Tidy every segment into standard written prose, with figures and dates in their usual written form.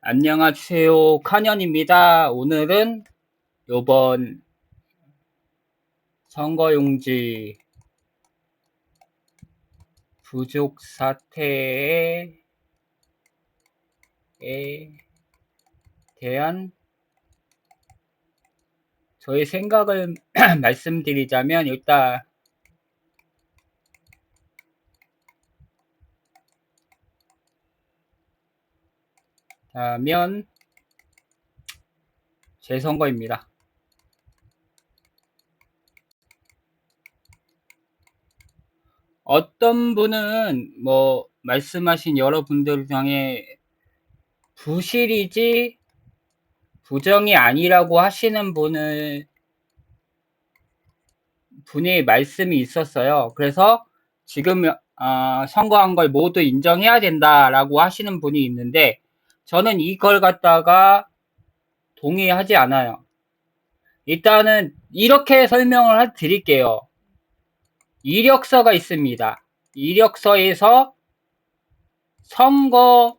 안녕하세요. 카년입니다. 오늘은 요번 선거용지 부족 사태에 대한 저의 생각을 말씀드리자면 일단 제 선거입니다. 어떤 분은 말씀하신 여러분들 중에 부실이지 부정이 아니라고 하시는 분의 말씀이 있었어요. 그래서 지금 선거한 걸 모두 인정해야 된다라고 하시는 분이 있는데 저는 이걸 갖다가 동의하지 않아요. 일단은 이렇게 설명을 드릴게요. 이력서가 있습니다. 이력서에서 선거로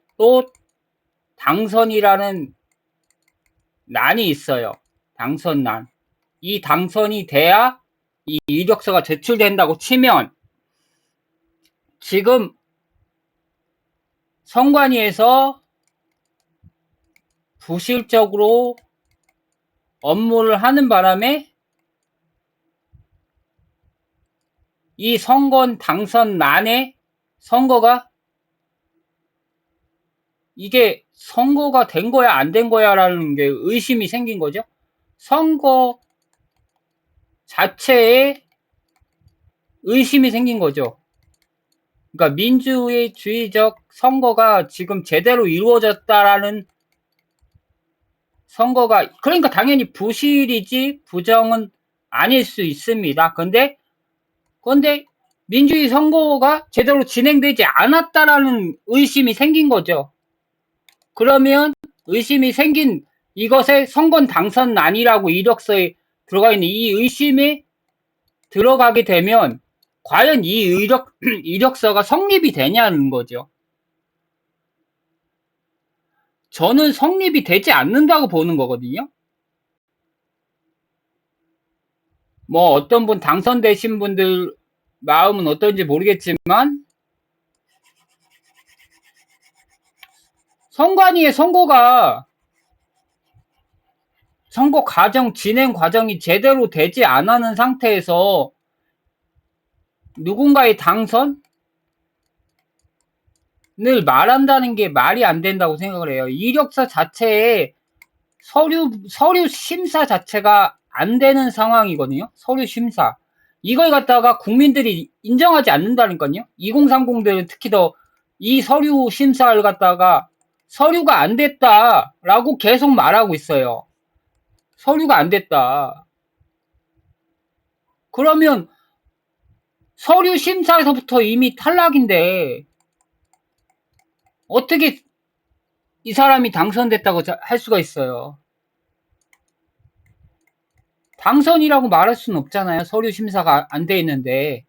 당선이라는 난이 있어요. 당선난. 이 당선이 돼야 이 이력서가 제출된다고 치면 지금 선관위에서 부실적으로 업무를 하는 바람에 이 선거 당선란에 이게 선거가 된 거야 안 된 거야라는 게 의심이 생긴 거죠. 선거 자체에 의심이 생긴 거죠. 그러니까 민주주의적 선거가 지금 제대로 이루어졌다라는 선거가 그러니까 당연히 부실이지 부정은 아닐 수 있습니다. 근데 민주주의 선거가 제대로 진행되지 않았다라는 의심이 생긴 거죠. 그러면 의심이 생긴 이것에 선거 당선란이라고 이력서에 들어가 있는 이 의심이 들어가게 되면 과연 이 이력서가 성립이 되냐는 거죠. 저는 성립이 되지 않는다고 보는 거거든요. 어떤 분 당선되신 분들 마음은 어떤지 모르겠지만 선관위의 선거 과정 진행 과정이 제대로 되지 않은 상태에서 누군가의 당선을 말한다는 게 말이 안 된다고 생각을 해요. 이력서 자체에 서류 심사 자체가 안 되는 상황이거든요. 서류 심사. 이걸 갖다가 국민들이 인정하지 않는다니까요. 2030들은 특히 더 이 서류 심사를 갖다가 서류가 안 됐다라고 계속 말하고 있어요. 서류가 안 됐다. 그러면 서류 심사에서부터 이미 탈락인데 어떻게 이 사람이 당선됐다고 할 수가 있어요. 당선이라고 말할 수는 없잖아요. 서류 심사가 안 돼 있는데.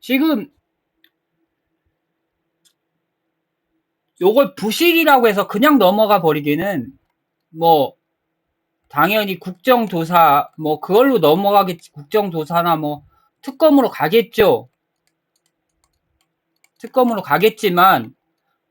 지금 요걸 부실이라고 해서 그냥 넘어가 버리기는 당연히 국정조사 그걸로 넘어가겠지. 국정조사나 특검으로 가겠죠. 특검으로 가겠지만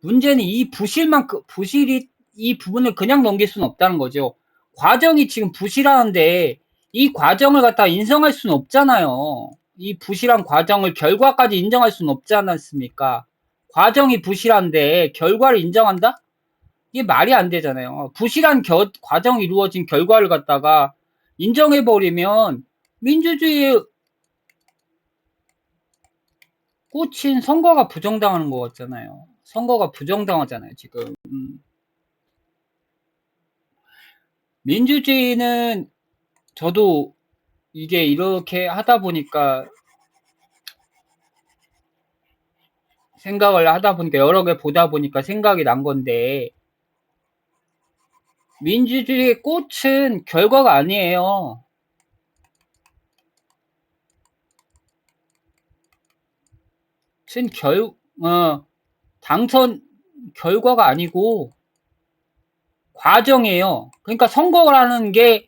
문제는 이 부실이 이 부분을 그냥 넘길 수는 없다는 거죠. 과정이 지금 부실하는데 이 과정을 갖다가 인정할 수는 없잖아요. 이 부실한 과정을 결과까지 인정할 수는 없지 않습니까? 과정이 부실한데 결과를 인정한다? 이게 말이 안 되잖아요. 부실한 과정이 이루어진 결과를 갖다가 인정해버리면 민주주의에 꽂힌 선거가 부정당하는 것 같잖아요. 선거가 부정당하잖아요, 지금. 민주주의는 저도 이게 이렇게 하다 보니까 여러 개 보다 보니까 생각이 난 건데 민주주의의 꽃은 결과가 아니에요. 당선 결과가 아니고 과정이에요. 그러니까 선거라는 게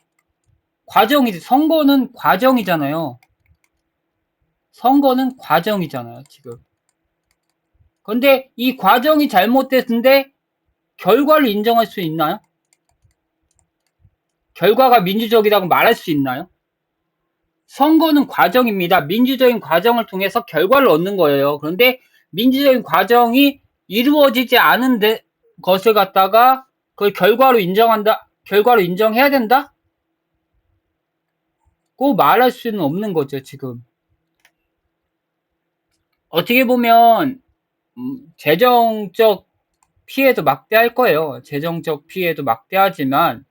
과정이지. 선거는 과정이잖아요. 선거는 과정이잖아요, 지금. 근데 이 과정이 잘못됐는데 결과를 인정할 수 있나요? 결과가 민주적이라고 말할 수 있나요? 선거는 과정입니다. 민주적인 과정을 통해서 결과를 얻는 거예요. 그런데 민주적인 과정이 이루어지지 않은 것을 갖다가 그걸 결과로 인정해야 된다? 고 말할 수는 없는 거죠, 지금. 어떻게 보면, 재정적 피해도 막대할 거예요. 재정적 피해도 막대하지만,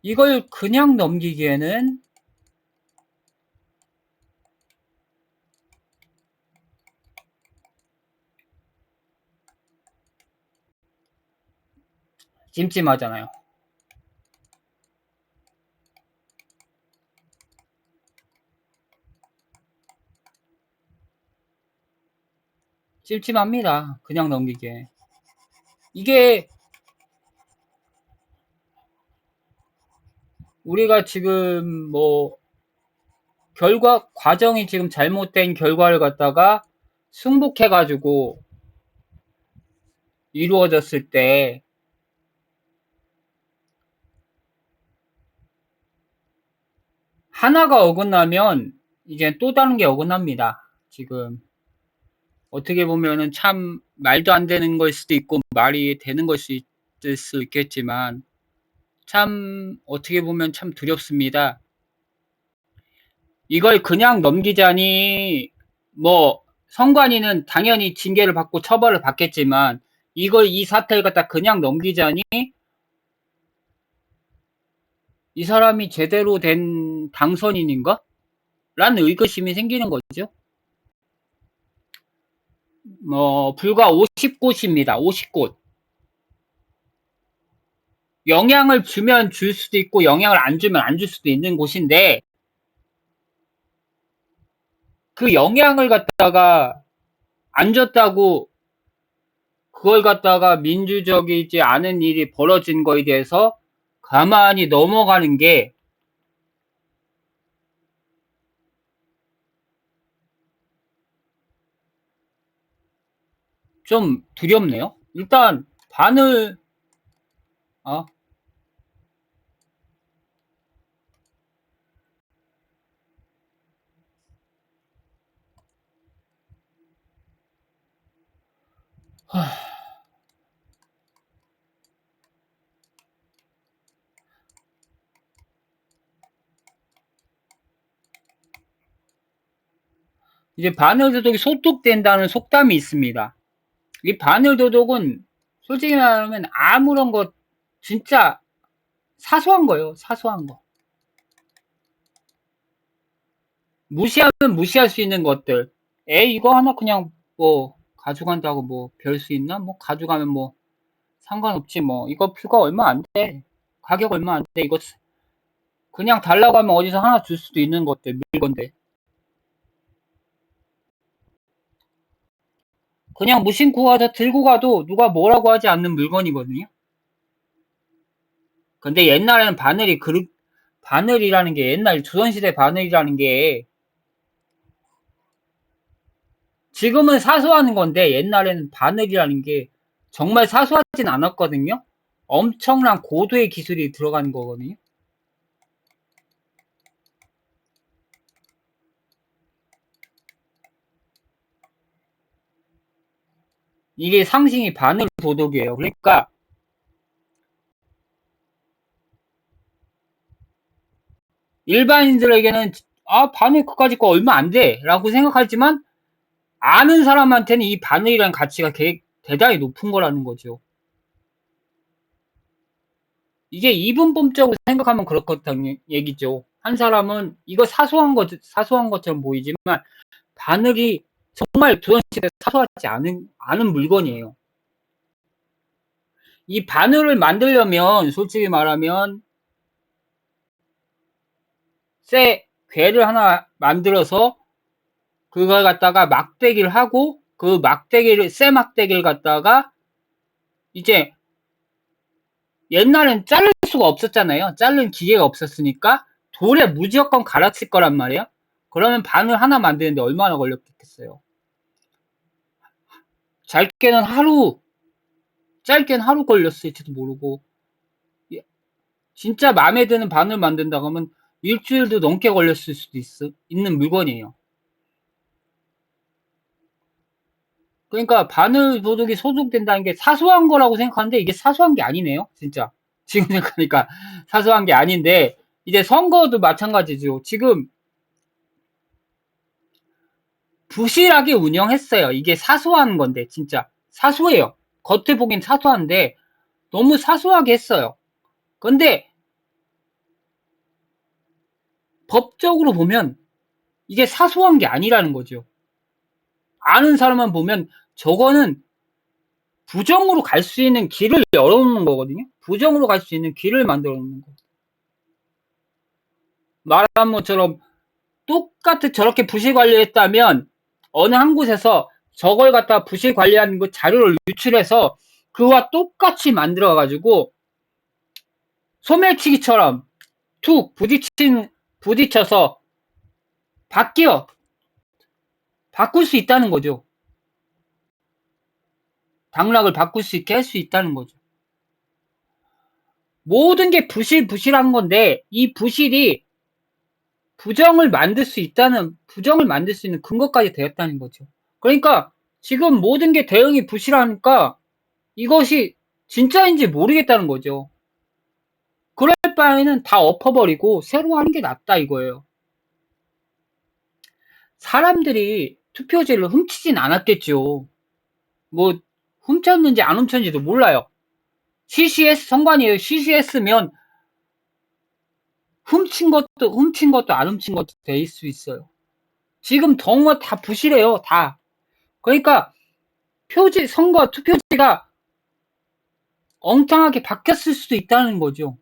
이걸 그냥 넘기기에는 찜찜하잖아요. 찜찜합니다. 그냥 넘기기에. 이게 우리가 지금 과정이 지금 잘못된 결과를 갖다가 승복해가지고 이루어졌을 때 하나가 어긋나면 이제 또 다른 게 어긋납니다. 지금 어떻게 보면은 참 말도 안 되는 걸 수도 있고 말이 되는 걸 있을 수 있겠지만 참 어떻게 보면 참 두렵습니다. 이걸 그냥 넘기자니 선관위는 당연히 징계를 받고 처벌을 받겠지만 이 사태를 갖다 그냥 넘기자니 이 사람이 제대로 된 당선인인가? 라는 의구심이 생기는 거죠. 불과 50곳입니다. 50곳. 영향을 주면 줄 수도 있고 영향을 안 주면 안 줄 수도 있는 곳인데 그 영향을 갖다가 안 줬다고 그걸 갖다가 민주적이지 않은 일이 벌어진 거에 대해서 가만히 넘어가는 게 좀 두렵네요. 일단 어, 이제 바늘도둑이 소독된다는 속담이 있습니다. 이 바늘도둑은 솔직히 말하면 아무런 것 진짜 사소한 거예요. 사소한 거. 무시하면 무시할 수 있는 것들. 이거 하나 그냥 가져간다고 별 수 있나? 가져가면 상관없지 이거 표가 얼마 안 돼. 가격 얼마 안 돼. 이거 그냥 달라고 하면 어디서 하나 줄 수도 있는 것들, 물건데. 그냥 무심코 가서 들고 가도 누가 뭐라고 하지 않는 물건이거든요. 근데 옛날에는 바늘이라는 게 옛날 조선시대 바늘이라는 게 지금은 사소한 건데 옛날에는 바늘이라는 게 정말 사소하진 않았거든요. 엄청난 고도의 기술이 들어가는 거거든요. 이게 상징이 바늘 도둑이에요. 그러니까 일반인들에게는 바늘 그까짓 거 얼마 안 돼 라고 생각하지만 아는 사람한테는 이 바늘이라는 가치가 대단히 높은 거라는 거죠. 이게 이분법적으로 생각하면 그렇다는 얘기죠. 한 사람은 이거 사소한 것처럼 보이지만 바늘이 정말 조선시대에 사소하지 않은 물건이에요. 이 바늘을 만들려면 솔직히 말하면 쇠 괴를 하나 만들어서 그걸 갖다가 막대기를 하고 그 막대기를 쇠 막대기를 갖다가 이제 옛날엔 자를 수가 없었잖아요. 자르는 기계가 없었으니까 돌에 무조건 갈아칠 거란 말이에요. 그러면 바늘 하나 만드는데 얼마나 걸렸겠어요. 짧게는 하루 걸렸을지도 모르고 진짜 마음에 드는 바늘 만든다고 하면 일주일도 넘게 걸렸을 수도 있는 물건이에요. 그러니까 바늘 도둑이 소독된다는 게 사소한 거라고 생각하는데 이게 사소한 게 아니네요. 진짜. 지금 생각하니까 사소한 게 아닌데 이제 선거도 마찬가지죠. 지금 부실하게 운영했어요. 이게 사소한 건데 진짜 사소해요. 겉에 보기엔 사소한데 너무 사소하게 했어요. 근데 법적으로 보면 이게 사소한 게 아니라는 거죠. 아는 사람만 보면 저거는 부정으로 갈 수 있는 길을 열어놓는 거거든요. 부정으로 갈 수 있는 길을 만들어 놓는 거. 말한 것처럼 똑같이 저렇게 부실 관리했다면 어느 한 곳에서 저걸 갖다 부실 관리하는 그 자료를 유출해서 그와 똑같이 만들어 가지고 소매치기처럼 툭 부딪혀서 바꿀 수 있다는 거죠. 당락을 바꿀 수 있게 할 수 있다는 거죠. 모든 게 부실한 건데 이 부실이 부정을 만들 수 있는 근거까지 되었다는 거죠. 그러니까 지금 모든 게 대응이 부실하니까 이것이 진짜인지 모르겠다는 거죠. 그럴 바에는 다 엎어버리고 새로 하는 게 낫다 이거예요. 사람들이 투표지를 훔치진 않았겠죠. 뭐 훔쳤는지 안 훔쳤는지도 몰라요. CCS 선관위에요. CCS면 훔친 것도 안 훔친 것도 될 수 있어요. 지금 정말 다 부실해요. 다. 그러니까 선거 투표지가 엉뚱하게 바뀌었을 수도 있다는 거죠.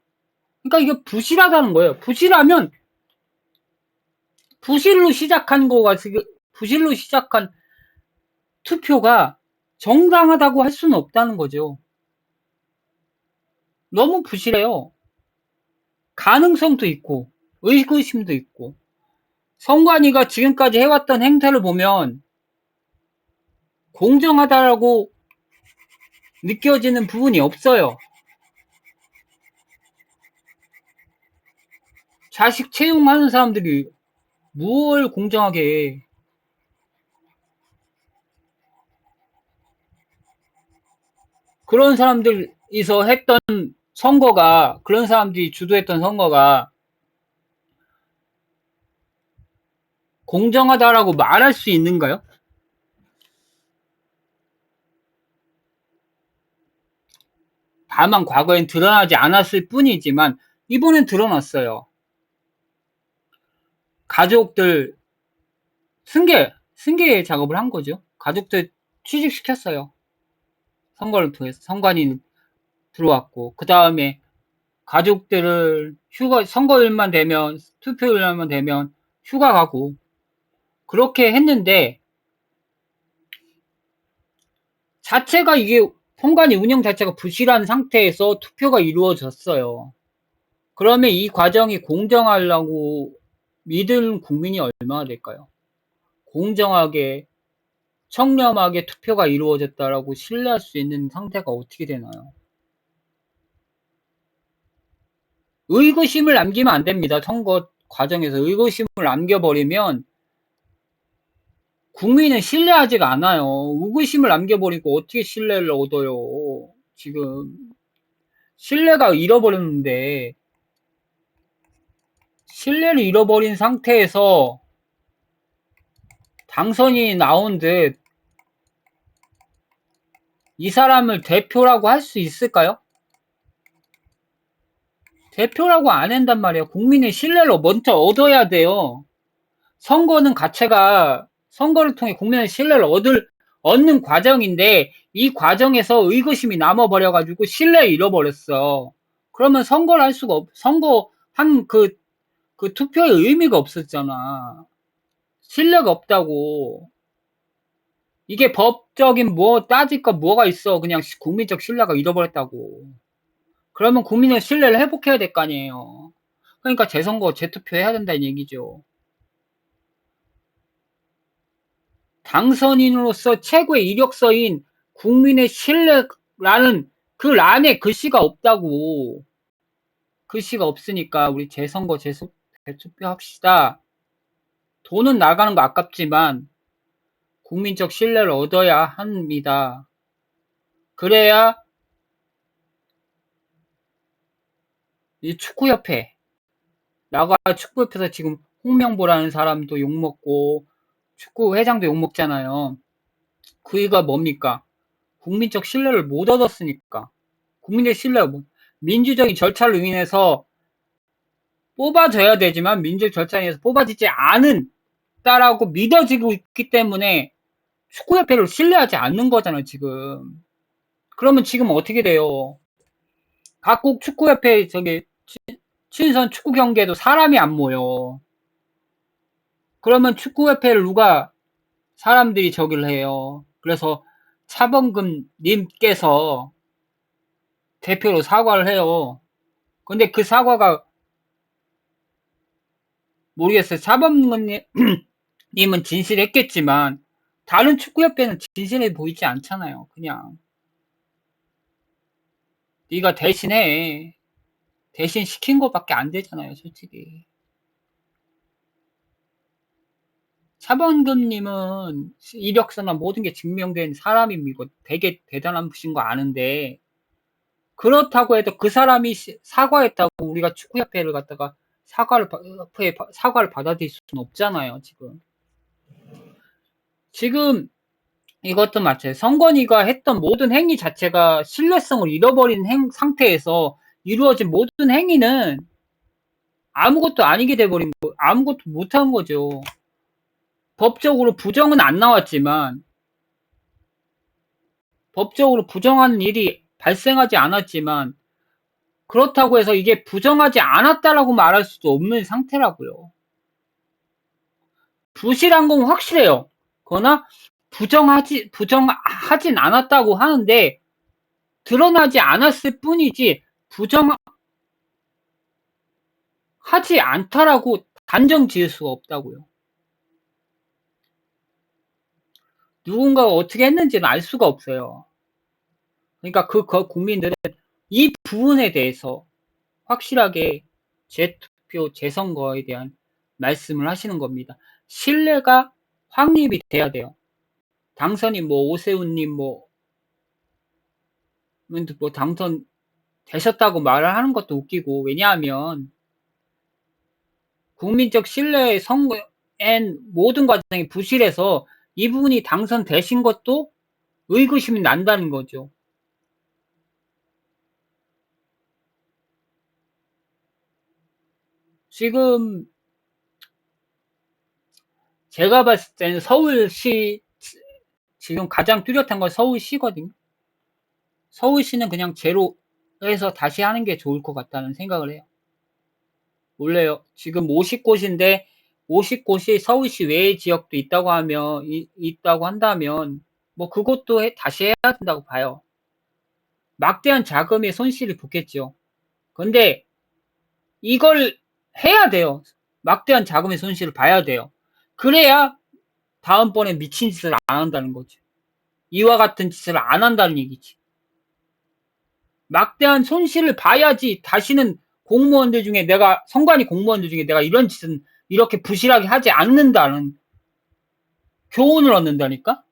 그러니까 이게 부실하다는 거예요. 부실하면 부실로 시작한 투표가 정당하다고 할 수는 없다는 거죠. 너무 부실해요. 가능성도 있고 의구심도 있고 선관위가 지금까지 해왔던 행태를 보면 공정하다라고 느껴지는 부분이 없어요. 자식 채용하는 사람들이 뭘 공정하게 해. 그런 사람들이 그런 사람들이 주도했던 선거가 공정하다라고 말할 수 있는가요? 다만 과거엔 드러나지 않았을 뿐이지만 이번엔 드러났어요. 가족들 승계 작업을 한 거죠. 가족들 취직시켰어요. 선거를 통해서 선관위 들어왔고 그 다음에 가족들을 선거일만 되면 투표일만 되면 휴가 가고 그렇게 했는데 이게 선관위 운영 자체가 부실한 상태에서 투표가 이루어졌어요. 그러면 이 과정이 공정하려고 믿은 국민이 얼마나 될까요? 공정하게 청렴하게 투표가 이루어졌다라고 신뢰할 수 있는 상태가 어떻게 되나요? 의구심을 남기면 안 됩니다. 선거 과정에서 의구심을 남겨버리면 국민은 신뢰하지가 않아요. 의구심을 남겨버리고 어떻게 신뢰를 얻어요? 지금 신뢰가 잃어버렸는데 신뢰를 잃어버린 상태에서 당선이 나온 듯 이 사람을 대표라고 할 수 있을까요? 대표라고 안 한단 말이에요. 국민의 신뢰를 먼저 얻어야 돼요. 선거는 자체가 선거를 통해 국민의 신뢰를 얻는 과정인데 이 과정에서 의구심이 남아버려가지고 신뢰를 잃어버렸어. 그러면 선거를 할 수가 선거한 그 투표의 의미가 없었잖아. 신뢰가 없다고. 이게 법적인 뭐 따질 거 뭐가 있어. 그냥 국민적 신뢰가 잃어버렸다고. 그러면 국민의 신뢰를 회복해야 될 거 아니에요. 그러니까 재선거, 재투표 해야 된다는 얘기죠. 당선인으로서 최고의 이력서인 국민의 신뢰라는 그 란에 글씨가 없다고. 글씨가 없으니까 우리 재선거, 재투표 합시다. 돈은 나가는 거 아깝지만 국민적 신뢰를 얻어야 합니다. 그래야 이 축구협회, 나가 축구협회에서 지금 홍명보라는 사람도 욕먹고 축구 회장도 욕먹잖아요. 그 이유가 뭡니까? 국민적 신뢰를 못 얻었으니까. 국민의 신뢰, 민주적인 절차로 인해서 뽑아져야 되지만 민주적 절차에 의해서 뽑아지지 않은다라고 믿어지고 있기 때문에 축구협회를 신뢰하지 않는 거잖아요, 지금. 그러면 지금 어떻게 돼요? 각국 축구협회 친선 축구 경기에도 사람이 안 모여. 그러면 축구협회를 누가 사람들이 저기를 해요. 그래서 차범근 님께서 대표로 사과를 해요. 근데 그 사과가 모르겠어요. 차범근 님은 진실했겠지만 다른 축구협회는 진실해 보이지 않잖아요. 그냥 네가 대신해. 대신 시킨 것밖에 안 되잖아요. 솔직히. 차범근님은 이력서나 모든 게 증명된 사람입니다. 되게 대단한 분인 거 아는데 그렇다고 해도 그 사람이 사과했다고 우리가 축구협회를 갖다가 사과를 받아들일 수는 없잖아요. 지금 이것도 마찬가지예요. 선관위가 했던 모든 행위 자체가 신뢰성을 잃어버린 상태에서 이루어진 모든 행위는 아무것도 아니게 돼버린 거, 아무것도 못한 거죠. 법적으로 부정은 안 나왔지만, 법적으로 부정하는 일이 발생하지 않았지만, 그렇다고 해서 이게 부정하지 않았다라고 말할 수도 없는 상태라고요. 부실한 건 확실해요. 그러나 부정하진 않았다고 하는데, 드러나지 않았을 뿐이지, 부정하지 않다라고 단정 지을 수가 없다고요. 누군가가 어떻게 했는지는 알 수가 없어요. 그러니까 그 국민들은 이 부분에 대해서 확실하게 재투표, 재선거에 대한 말씀을 하시는 겁니다. 신뢰가 확립이 돼야 돼요. 당선인 오세훈님 당선 되셨다고 말을 하는 것도 웃기고, 왜냐하면 국민적 신뢰의 선거엔 모든 과정이 부실해서 이분이 당선되신 것도 의구심이 난다는 거죠. 지금 제가 봤을 때는 서울시 지금 가장 뚜렷한 건 서울시거든요. 서울시는 그냥 제로에서 다시 하는 게 좋을 것 같다는 생각을 해요. 원래요. 지금 50곳인데 50곳이 서울시 외의 지역도 있다고 한다면 그것도 다시 해야 된다고 봐요. 막대한 자금의 손실이 붙겠죠. 근데 이걸 해야 돼요. 막대한 자금의 손실을 봐야 돼요. 그래야 다음번에 미친 짓을 안 한다는 거죠. 이와 같은 짓을 안 한다는 얘기지. 막대한 손실을 봐야지 다시는 선관위 공무원들 중에 내가 이런 짓은 이렇게 부실하게 하지 않는다는 교훈을 얻는다니까?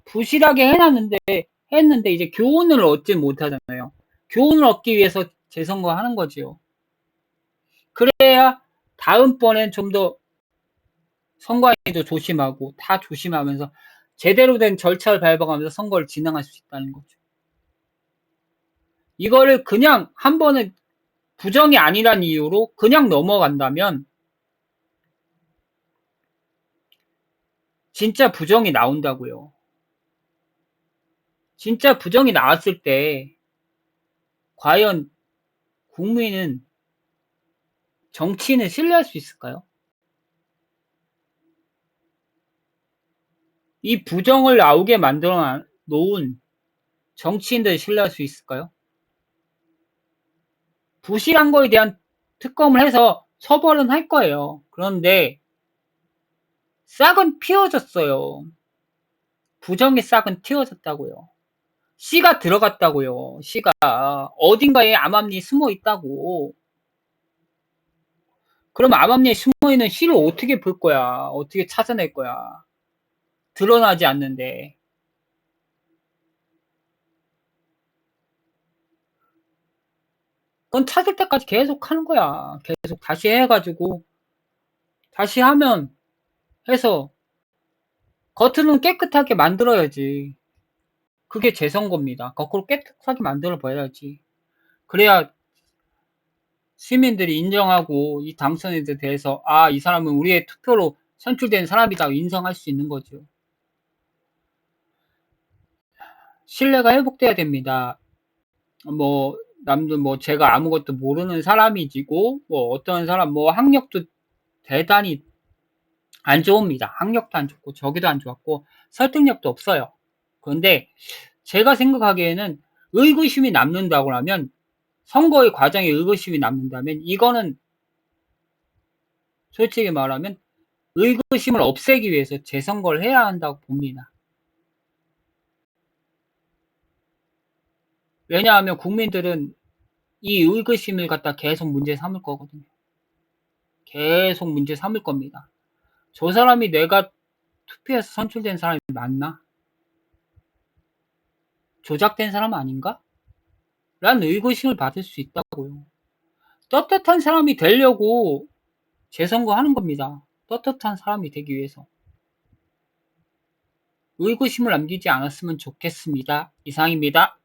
부실하게 했는데 이제 교훈을 얻지 못하잖아요. 교훈을 얻기 위해서 재선거 하는 거지요. 그래야 다음번엔 좀 더 선관위도 조심하고 다 조심하면서 제대로 된 절차를 밟아가면서 선거를 진행할 수 있다는 거죠. 이거를 그냥 한 번에 부정이 아니란 이유로 그냥 넘어간다면 진짜 부정이 나온다고요. 진짜 부정이 나왔을 때 과연 국민은 정치인을 신뢰할 수 있을까요? 이 부정을 나오게 만들어 놓은 정치인들 신뢰할 수 있을까요? 부실한 거에 대한 특검을 해서 처벌은 할 거예요. 그런데 싹은 피워졌어요. 부정의 싹은 틔워졌다고요. 씨가 들어갔다고요. 씨가 어딘가에 암암리에 숨어 있다고. 그럼 암암리에 숨어 있는 씨를 어떻게 볼 거야? 어떻게 찾아낼 거야? 드러나지 않는데. 그건 찾을 때까지 계속 하는 거야. 계속 다시 해가지고 다시 하면 해서 겉으로는 깨끗하게 만들어야지. 그게 제 선거입니다. 거꾸로 깨끗하게 만들어 봐야지. 그래야 시민들이 인정하고 이 당선인에 대해서 이 사람은 우리의 투표로 선출된 사람이다 인정할 수 있는 거죠. 신뢰가 회복돼야 됩니다. 뭐 남들 뭐 제가 아무것도 모르는 사람이지고 뭐 어떤 사람 뭐 학력도 대단히 안 좋습니다. 학력도 안 좋고 저기도 안 좋았고 설득력도 없어요. 그런데 제가 생각하기에는 의구심이 남는다고 하면 선거의 과정에 의구심이 남는다면 이거는 솔직히 말하면 의구심을 없애기 위해서 재선거를 해야 한다고 봅니다. 왜냐하면 국민들은 이 의구심을 갖다 계속 문제 삼을 거거든요. 계속 문제 삼을 겁니다. 저 사람이 내가 투표해서 선출된 사람이 맞나? 조작된 사람 아닌가? 라는 의구심을 받을 수 있다고요. 떳떳한 사람이 되려고 재선거 하는 겁니다. 떳떳한 사람이 되기 위해서. 의구심을 남기지 않았으면 좋겠습니다. 이상입니다.